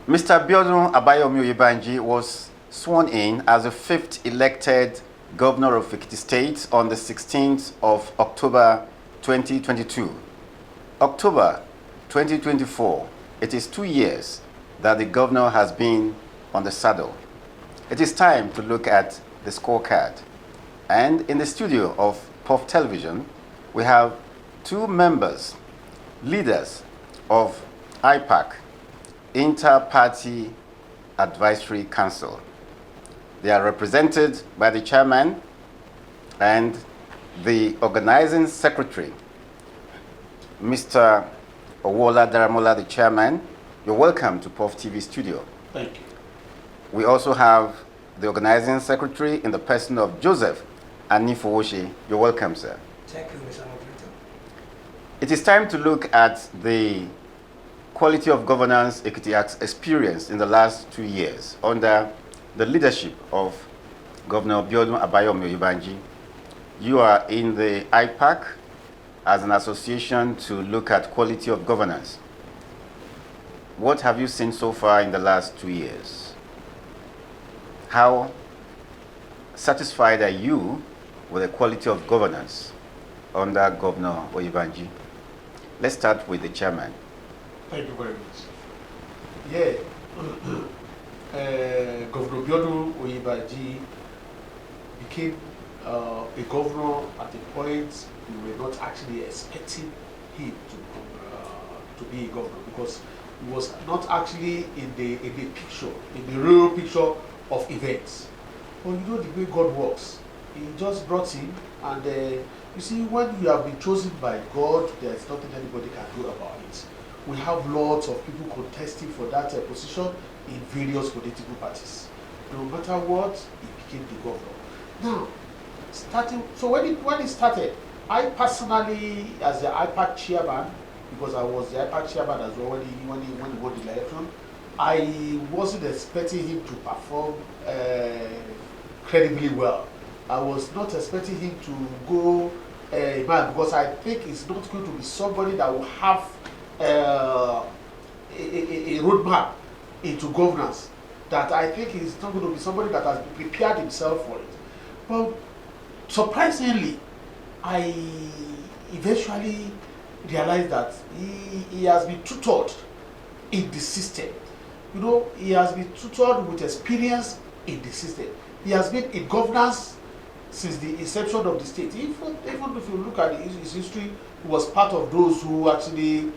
Mr. Biodun Oyebanji was sworn in as the 5th elected Governor of Ekiti State on the 16th of October 2022. October 2024, it is 2 years that the governor has been on the saddle. It is time to look at the scorecard. And in the studio of Puff Television, we have two members, leaders of IPAC, Inter-Party Advisory Council. They are represented by the chairman and the organizing secretary, Mr. Owola Daramola, the chairman. You're welcome to Puff TV studio. Thank you. We also have the organizing secretary in the person of Joseph Anifowoshi. You're welcome, sir. Thank you, Mr. Moderator. It is time to look at the quality of governance Ekiti has experienced in the last 2 years under the leadership of Governor Biodun Oyebanji. You are in the IPAC as an association to look at quality of governance. What have you seen so far in the last 2 years? How satisfied are you with the quality of governance under Governor Oyebanji? Let's start with the chairman. Thank you very much. Yeah, Governor Biodun Oyebanji became a governor at a point we were not actually expecting him to be a governor, because he was not actually in the picture, in the real picture of events. But you know the way God works. He just brought him, and you see, when you have been chosen by God, there's nothing anybody can do about it. We have lots of people contesting for that position in various political parties. No matter what, he became the governor. Now, so when it started, I personally, as the IPAC chairman, because I was the IPAC chairman as well when he won the election, I wasn't expecting him to perform credibly well. I was not expecting him to go bad, because I think it's not going to be somebody that will have a roadmap into governance. That I think is not going to be somebody that has prepared himself for it. But surprisingly, I eventually realized that he has been tutored in the system. You know, he has been tutored with experience in the system. He has been in governance since the inception of the state. Even if you look at his history, he was part of those who actually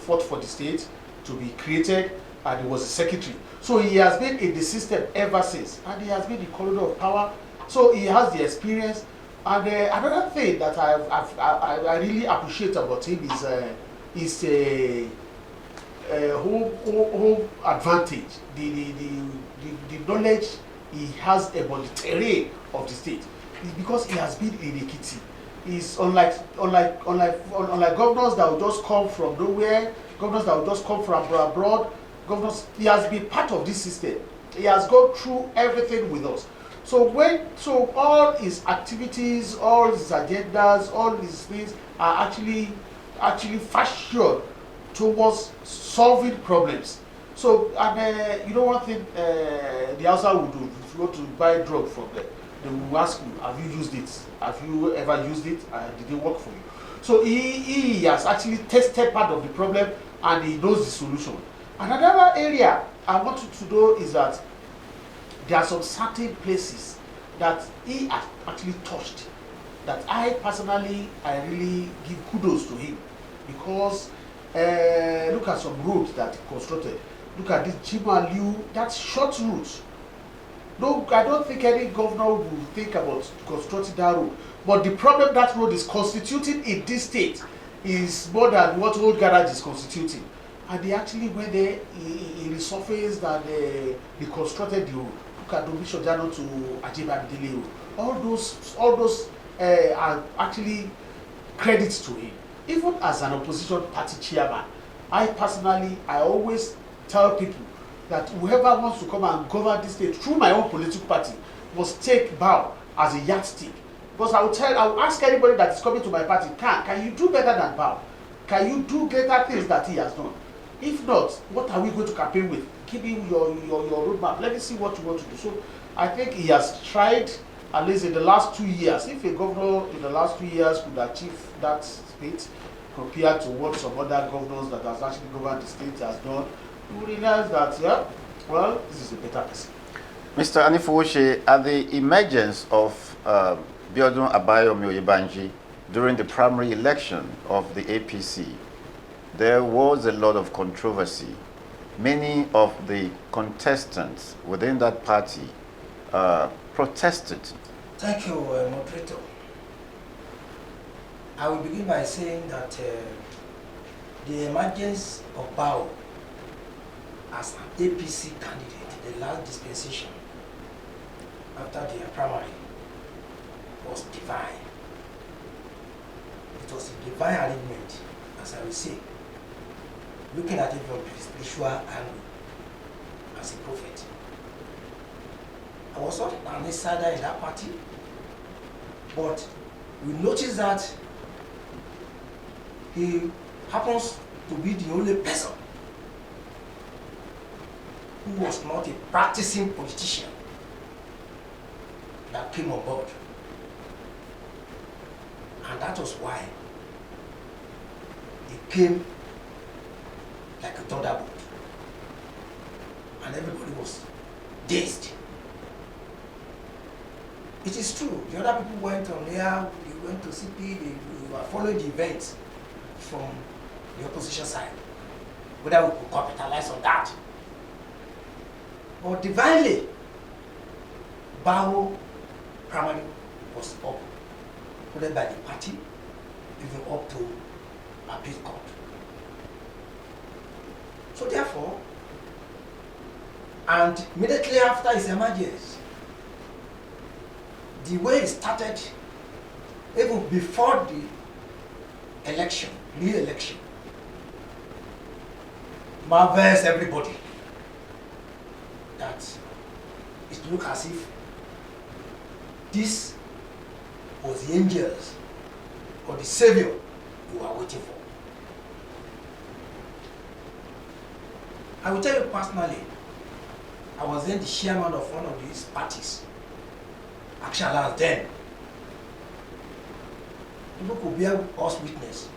fought for the state to be created, and he was a secretary. So he has been in the system ever since, and he has been the corridor of power. So he has the experience. And another thing that I really appreciate about him is whole advantage, the knowledge he has about the terrain of the state. It's because he has been in Ekiti. Is unlike governors that will just come from nowhere, governors that will just come from abroad. Governors, he has been part of this system. He has gone through everything with us. So all his activities, all his agendas, all his things are actually fashioned towards solving problems. So, and you know one thing the Hausa will do, if you go to buy a drug from them, they will ask you, have you used it? Have you ever used it? Did it work for you? So he has actually tested part of the problem, and he knows the solution. Another area I want you to know is that there are some certain places that he has actually touched, that I personally, I really give kudos to him, because look at some roads that he constructed. Look at this Jimaliu, that short route. No, I don't think any governor will think about constructing that road. But the problem that road is constituting in this state is more than what Old Garage is constituting. And they actually went there, he resurfaced, and they constructed the road. Look at Domisho Jano to Ajibabidele Road. All those are actually credits to him. Even as an opposition party chairman, I always tell people that whoever wants to come and govern this state through my own political party must take BAO as a yardstick. Because I will ask anybody that is coming to my party, can you do better than BAO? Can you do greater things that he has done? If not, what are we going to campaign with? Give him your roadmap. Let me see what you want to do. So I think he has tried, at least in the last 2 years. If a governor in the last 2 years could achieve that state compared to what some other governors that has actually governed the state has done, you will realize that, yeah, well, this is a better person. Mr. Anifuoshe, at the emergence of Biodun Oyebanji during the primary election of the APC, there was a lot of controversy. Many of the contestants within that party protested. Thank you, moderator. I will begin by saying that the emergence of Bao as an APC candidate in the last dispensation after their primary was divine. It was a divine arrangement, as I will say, looking at it from the spiritual angle as a prophet. I was not an insider in that party, but we noticed that he happens to be the only person who was not a practicing politician that came on board. And that was why he came like a thunderbolt. And everybody was dazed. It is true, the other people went on there, they went to CP, they were following the events from the opposition side, whether we could capitalize on that. But divinely, Bao primarily was up, followed by the party, even up to appeal court. So therefore, and immediately after his emergence, the way it started, even before the election, re-election, marvels everybody that it looked as if this was the angels or the savior you were waiting for. I will tell you personally, I was then the chairman of one of these parties, Action Alliance then. People could bear us witness.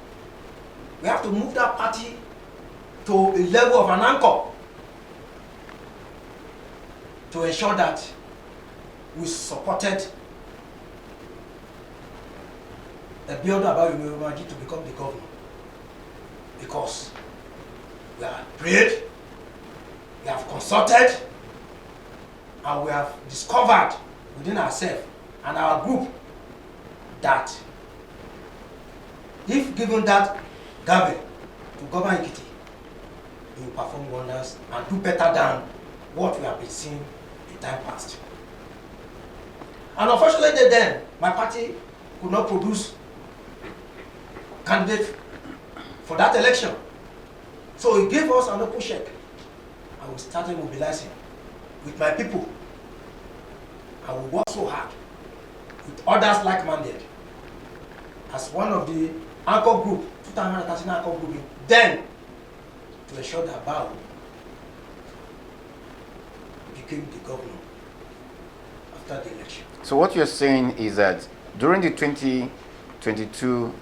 We have to move that party to a level of an anchor to ensure that we supported Biodun Oyebanji to become the governor. Because we have prayed, we have consulted, and we have discovered within ourselves and our group that if given that Gavin to govern Ekiti, he will perform wonders and do better than what we have been seeing in time past. And unfortunately then, my party could not produce candidate for that election. So he gave us an open check and we started mobilizing with my people. And we worked so hard with others like-minded as one of the anchor group, 2013 anchor group, then to ensure that Bao became the governor after the election. So what you're saying is that during the 2022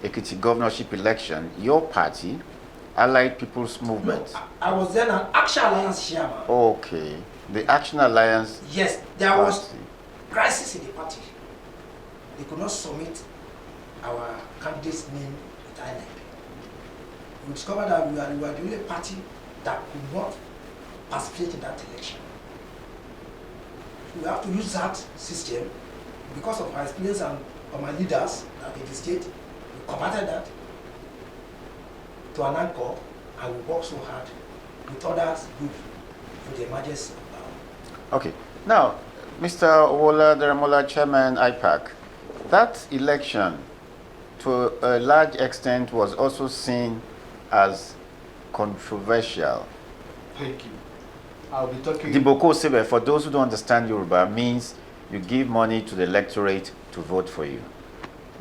Ekiti governorship election, your party, Allied People's Movement. No, I was then an Action Alliance chairman. Okay. The Action Alliance. Yes, there was crisis in the party. They could not submit our candidate's name with IPAC. We discovered that we were the only party that could not participate in that election. So we have to use that system because of our experience and of my leaders at the state. We converted that to an anchor and we worked so hard with others group for the emergence of Okay. Now, Mr. Owola Daramola, Chairman IPAC, that election to a large extent was also seen as controversial. Thank you. I'll be talking. Diboko Sebe, for those who don't understand Yoruba, means you give money to the electorate to vote for you.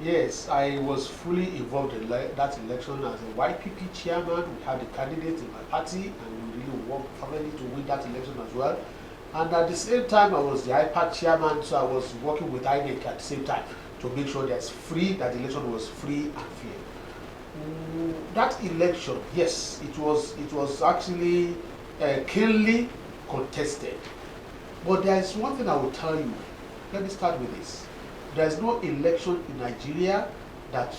Yes, I was fully involved in that election as a YPP chairman. We had a candidate in my party, and we really worked firmly to win that election as well. And at the same time, I was the IPAC chairman, so I was working with INEC at the same time to make sure that the election was free and fair. That election, yes, it was actually keenly contested. But there is one thing I will tell you. Let me start with this. There is no election in Nigeria that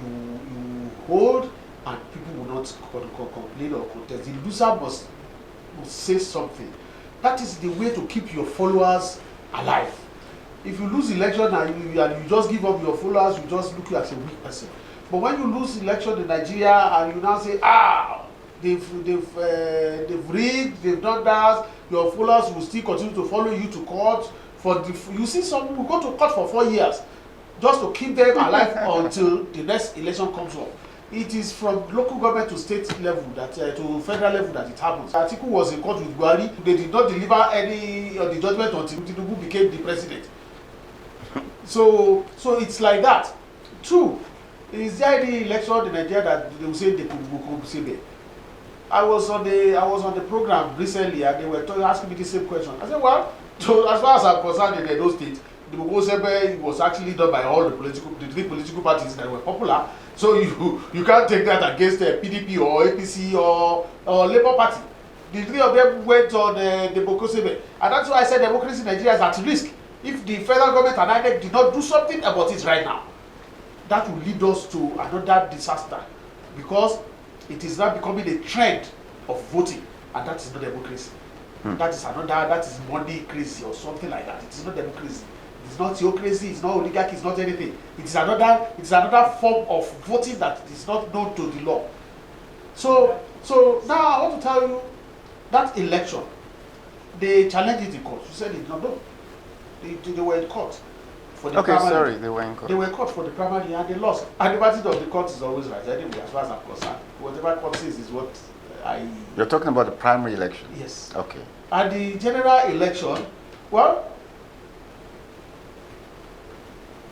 you hold and people will not complain or contest. The loser must say something. That is the way to keep your followers alive. If you lose election and you just give up your followers, you just look as a weak person. But when you lose election in Nigeria and you now say, they've rigged, they've done that, your followers will still continue to follow you to court. You see some people go to court for 4 years just to keep them alive until the next election comes up. It is from local government to state level to federal level that it happens. The article was in court with Buhari. They did not deliver any of the judgment until Tinubu became the president. So it's like that. Two, is there any election in Nigeria that they will say they could say there? I was on the program recently and they were asking me the same question. I said, well, so as far as I'm concerned in Edo State, the Bukosebe was actually done by all the three political parties that were popular. So you can't take that against the PDP or APC or Labour Party. The three of them went on the Bukosebe. And that's why I said democracy in Nigeria is at risk. If the federal government and INEC did not do something about it right now, that will lead us to another disaster. Because it is now becoming a trend of voting, and that is not democracy. That is money crazy or something like that. It is not democracy. It's not theocracy, it's not oligarchy, it's not anything. It's another form of voting that is not known to the law. So now I want to tell you that election, they challenged it in court. You said it not done. They were in court for the primary. They were in court. They were in court for the primary and they lost. And the verdict of the court is always right. Anyway, as far as I'm concerned, whatever court says is what You're talking about the primary election? Yes. Okay. And the general election, well,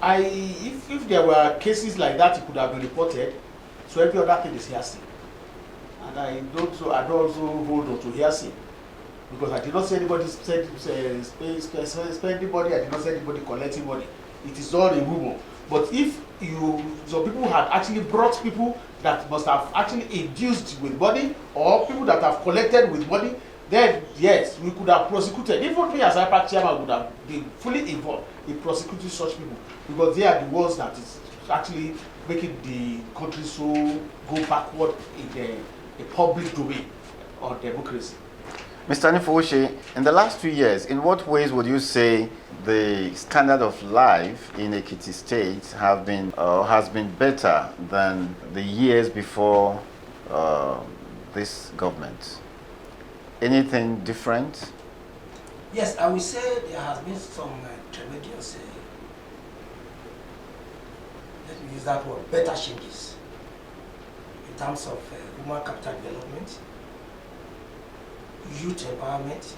if there were cases like that, it could have been reported. So every other thing is hearsay. And I don't also hold on to hearsay. Because I did not see anybody spend money, I did not see anybody collecting money. It is all a rumor. But if some people had actually brought people that must have actually induced with money, or people that have collected with money, then yes, we could have prosecuted. Even me as IPAC chairman would have been fully involved in prosecuting such people, because they are the ones that is actually making the country so go backward in the public domain on democracy. Mr. Anifuoshe, in the last 2 years, in what ways would you say the standard of life in Ekiti State has been better than the years before this government? Anything different? Yes, I would say there has been some tremendous, let me use that word, better changes in terms of human capital development, youth empowerment,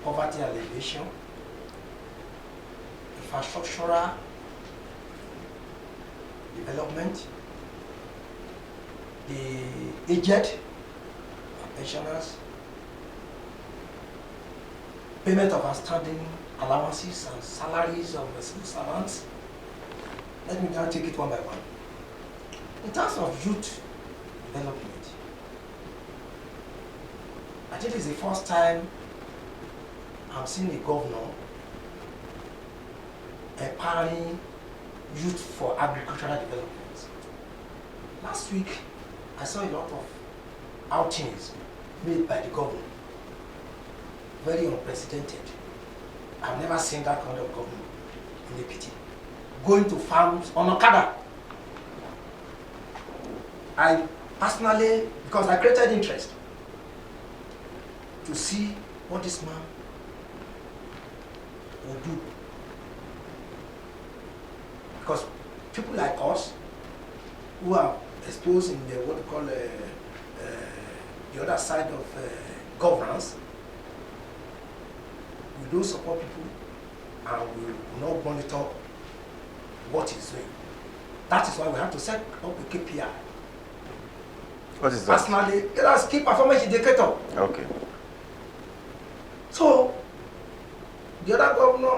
poverty alleviation, infrastructural development, the aged, pensioners, payment of outstanding allowances and salaries of civil servants. Let me now take it one by one. In terms of youth development, I think it's the first time I'm seeing a governor empowering youth for agricultural development. Last week, I saw a lot of outings made by the governor, very unprecedented. I've never seen that kind of government in Ekiti. Going to farms on Okada. I personally, because I created interest to see what this man will do. Because people like us who are exposed in the what we call the other side of governance, we don't support people and we will not monitor what he's doing. That is why we have to set up a KPI. What is that? Personally, let us keep performance indicator. Okay. So, the other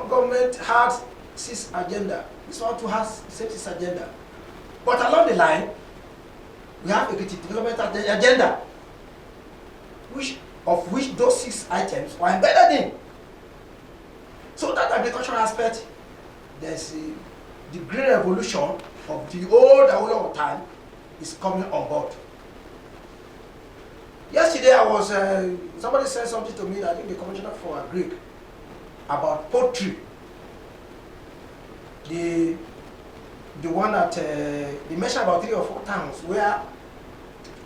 government had 6 agenda. This one too has 6 agenda. But along the line, we have Ekiti development agenda, of which those 6 items were embedded in. So that agricultural aspect, there's the green revolution of the old Awolowo time is coming on board. Yesterday I was, somebody said something to me, I think the Commissioner for Agric, about poultry. The one that, they mentioned about 3 or 4 towns where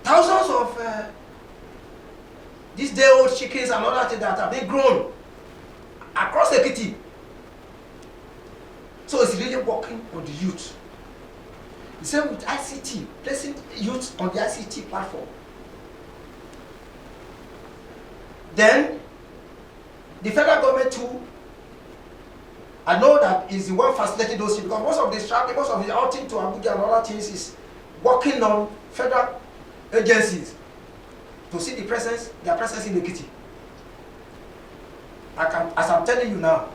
thousands of these day-old chickens and other things that are being grown across Ekiti. So it's really working on the youth. The same with ICT, placing youth on the ICT platform. Then, the federal government too, I know that is the one facilitating those things, because most of the outing to Abuja and other things is working on federal agencies to see their presence in Ekiti. As I'm telling you now,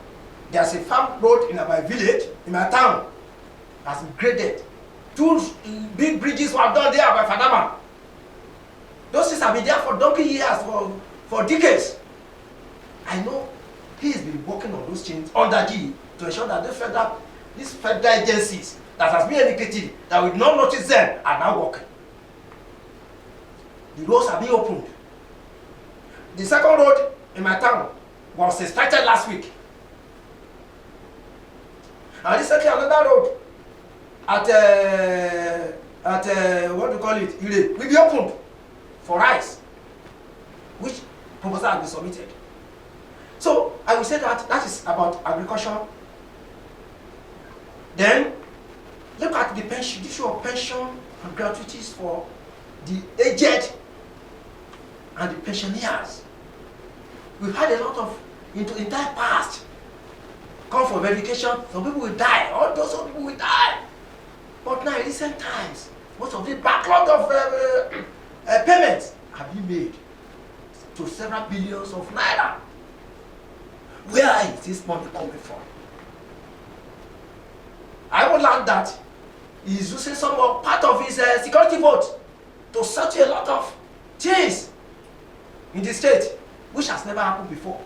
there's a farm road in my village, in my town, has been graded. 2 big bridges were done there by Fadama. Those things have been there for donkey years, for decades. I know he has been working on those things under G to ensure that these federal agencies that has been indicated that we not notice them are now working. The roads are being opened. The second road in my town was started last week. And recently another road at what do you call it, Ile, will be opened for rice, which proposal has been submitted. So I will say that is about agriculture. Then look at the pension, the issue of pension and gratuities for the aged and the pensioners. We've had a lot of entire past come for verification. Some people will die, all those people will die. But now in recent times, most of the backlog of payments have been made to several billions of naira. Where is this money coming from? I would learn that he is using part of his security vote to search a lot of things in the state, which has never happened before.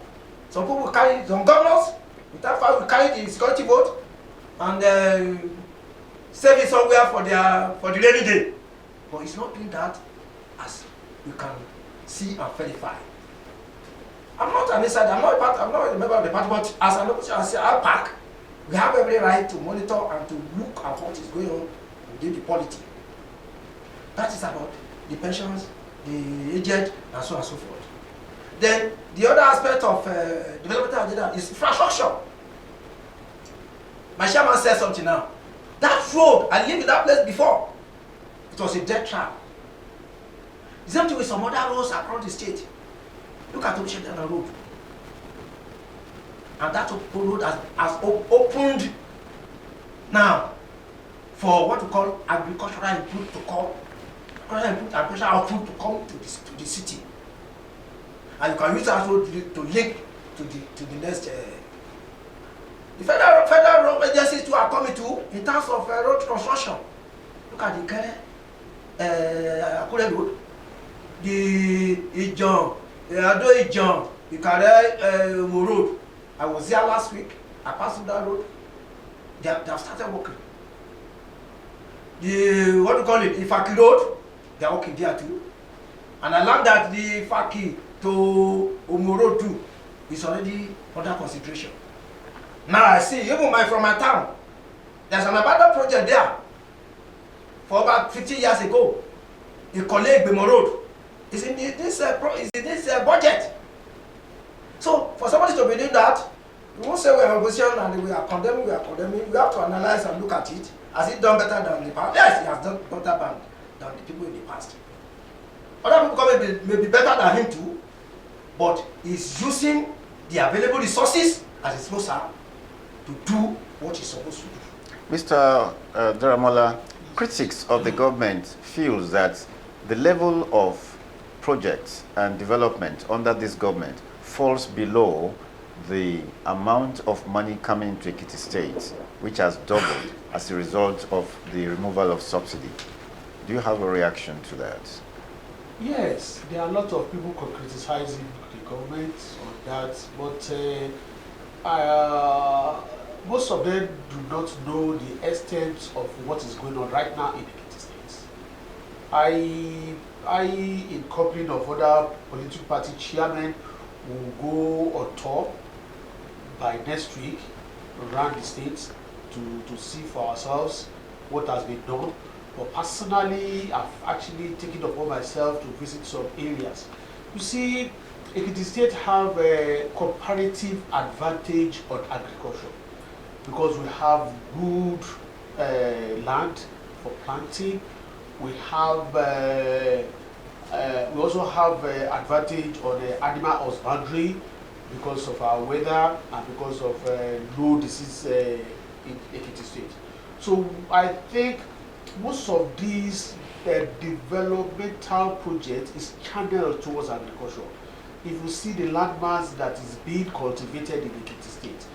Some people will carry, some governors, without fact, will carry the security vote and save it somewhere for the rainy day. But he's not doing that, as you can see and verify. I'm not an insider, I'm not a member of the party, but as an official, as IPAC, we have every right to monitor and to look at what is going on within the polity. That is about the pensions, the aged, and so on and so forth. Then the other aspect of development agenda is infrastructure. My chairman said something now. That road, I lived in that place before. It was a death trap. The same thing with some other roads across the state. Look at Ocean Road. And that road has opened now for what we call agricultural input agricultural output to come to the city. And you can use that road to link to the next. The federal road agencies too are coming to in terms of road construction. Look at the Akure Road, the Ijan, the Ado Ijan, the Kare Road. I was there last week. I passed through that road. They have started working. The what do you call it? The Ifaki Road. They are working there too. And I learned that the Ifaki to Omoro too is already under consideration. Now I see, even from my town, there's an abandoned project there for about 50 years ago. The colleague Bemo Road is in this budget. So for somebody to be doing that, we won't say we are in opposition and we are condemning. We have to analyze and look at it. Has he done better than the past? Yes, he has done better than the people in the past. Other people may be better than him too, but he's using the available resources as it's supposed to, to do what he's supposed to do. Mr. Daramola, critics of the government feels that the level of projects and development under this government falls below the amount of money coming into Ekiti State, which has doubled as a result of the removal of subsidy. Do you have a reaction to that? Yes, there are a lot of people criticizing the government on that, but most of them do not know the extent of what is going on right now in Ekiti State. I, in company of other political party chairmen, will go on tour by next week around the state to see for ourselves what has been done. But personally, I've actually taken upon myself to visit some areas. You see, Ekiti State have a comparative advantage on agriculture because we have good land for planting. We have we also have advantage on the animal husbandry because of our weather and because of low disease in Ekiti State. So I think most of these developmental projects is channeled towards agriculture. If you see the landmass that is being cultivated in Ekiti State,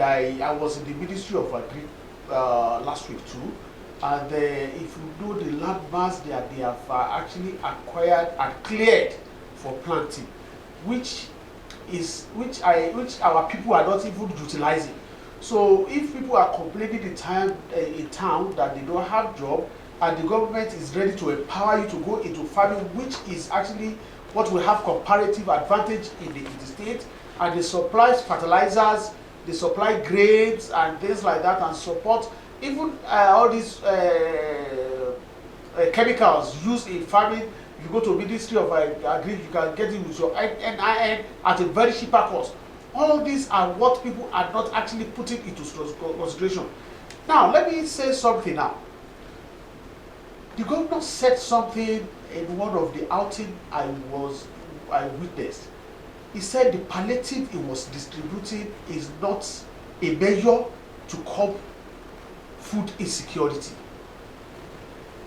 I was in the Ministry of Agri last week too, and if you know the landmass that they have actually acquired and cleared for planting, which our people are not even utilizing. So if people are complaining in town that they don't have job, and the government is ready to empower you to go into farming, which is actually what we have comparative advantage in the state, and they supply fertilizers, they supply grades and things like that, and support even all these chemicals used in farming. If you go to Ministry of Agri, you can get it with your NIN at a very cheaper cost. All these are what people are not actually putting into consideration. Now, let me say something now. The governor said something in one of the outings I witnessed. He said the palliative he was distributing is not a measure to curb food insecurity.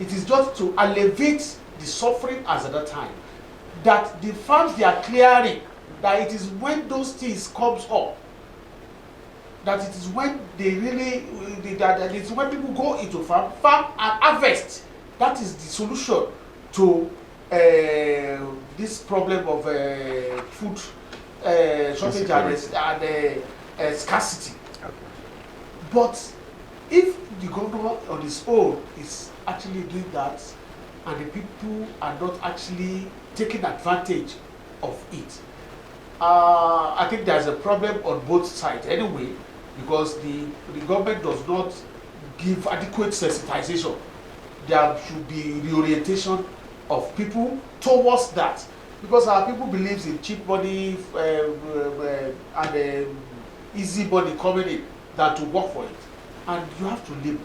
It is just to alleviate the suffering as at that time. That the farms they are clearing, that it is when those things comes up, that it is when they really, that it is when people go into farm and harvest. That is the solution to this problem of food shortage and scarcity. Okay. But if the governor on his own is actually doing that, and the people are not actually taking advantage of it, I think there's a problem on both sides anyway, because the government does not give adequate sensitization. There should be reorientation of people towards that, because our people believes in cheap money and easy money coming in than to work for it. And you have to live.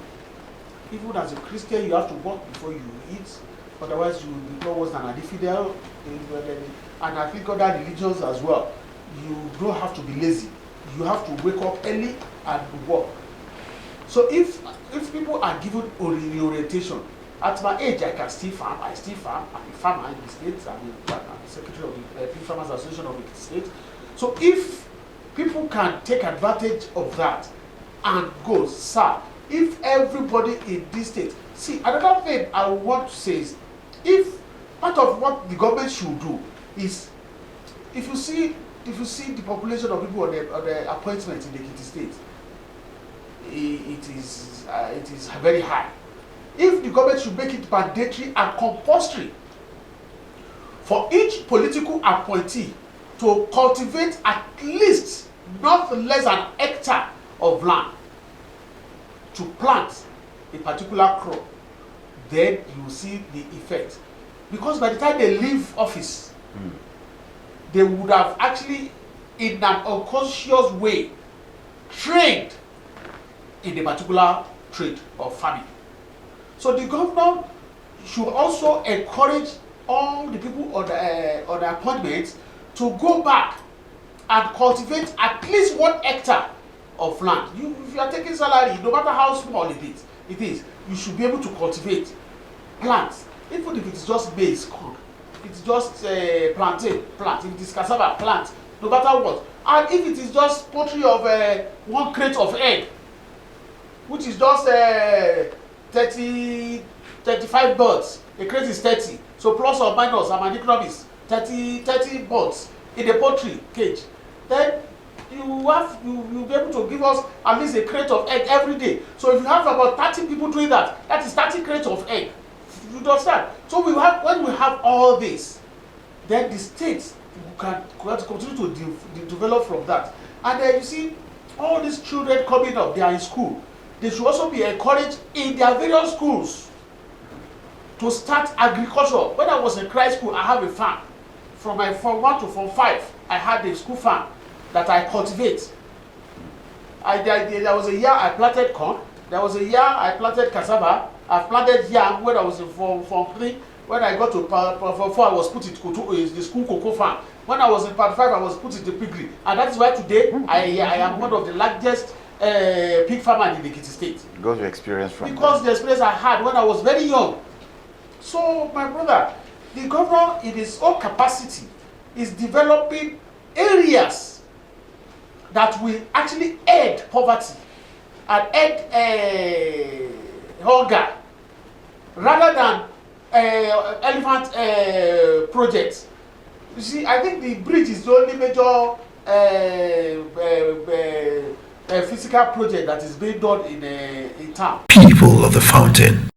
Even as a Christian, you have to work before you eat, otherwise you will become worse than an infidel. And I think other religions as well. You don't have to be lazy. You have to wake up early and work. So if people are given reorientation, at my age I can still farm. I still farm. I'm a farmer in the state. I'm the secretary of the Pig Farmers Association of the state. So if people can take advantage of that and go, sir, if everybody in this state, see, another thing I want to say is, if part of what the government should do is, if you see the population of people on the appointment in the Ekiti State, it is very high. If the government should make it mandatory and compulsory for each political appointee to cultivate at least not less than an hectare of land to plant a particular crop, then you will see the effect. Because by the time they leave office, they would have actually, in an unconscious way, trained in a particular trade or farming. So the governor should also encourage all the people on the appointments to go back and cultivate at least 1 hectare of land. If you are taking salary, no matter how small it is, you should be able to cultivate plants. Even if it is just maize, corn, it's just plantain, plant. If it is cassava, plant. No matter what. And if it is just poultry of 1 crate of egg, which is just 35 birds, a crate is 30. So plus or minus, I'm an economist, 30 birds in a poultry cage. Then you'll be able to give us at least a crate of egg every day. So if you have about 30 people doing that, that is 30 crates of egg. You understand? So when we have all this, then the state can continue to develop from that. And then you see all these children coming up, they are in school. They should also be encouraged in their various schools to start agriculture. When I was in Christ school, I have a farm. From my Form 1 to Form 5, I had a school farm that I cultivate. There was a year I planted corn. There was a year I planted cassava. I planted yam when I was in Form 3. When I got to Form 4, I was put in the school cocoa farm. When I was in Part 5, I was put in the piggery. And that is why today I am one of the largest pig farmers in the Ekiti State. Because your experience from Because the experience I had when I was very young. So, my brother, the governor in his own capacity is developing areas that will actually end poverty and end hunger rather than elephant projects. You see, I think the bridge is the only major physical project that is being done in town. People of the fountain.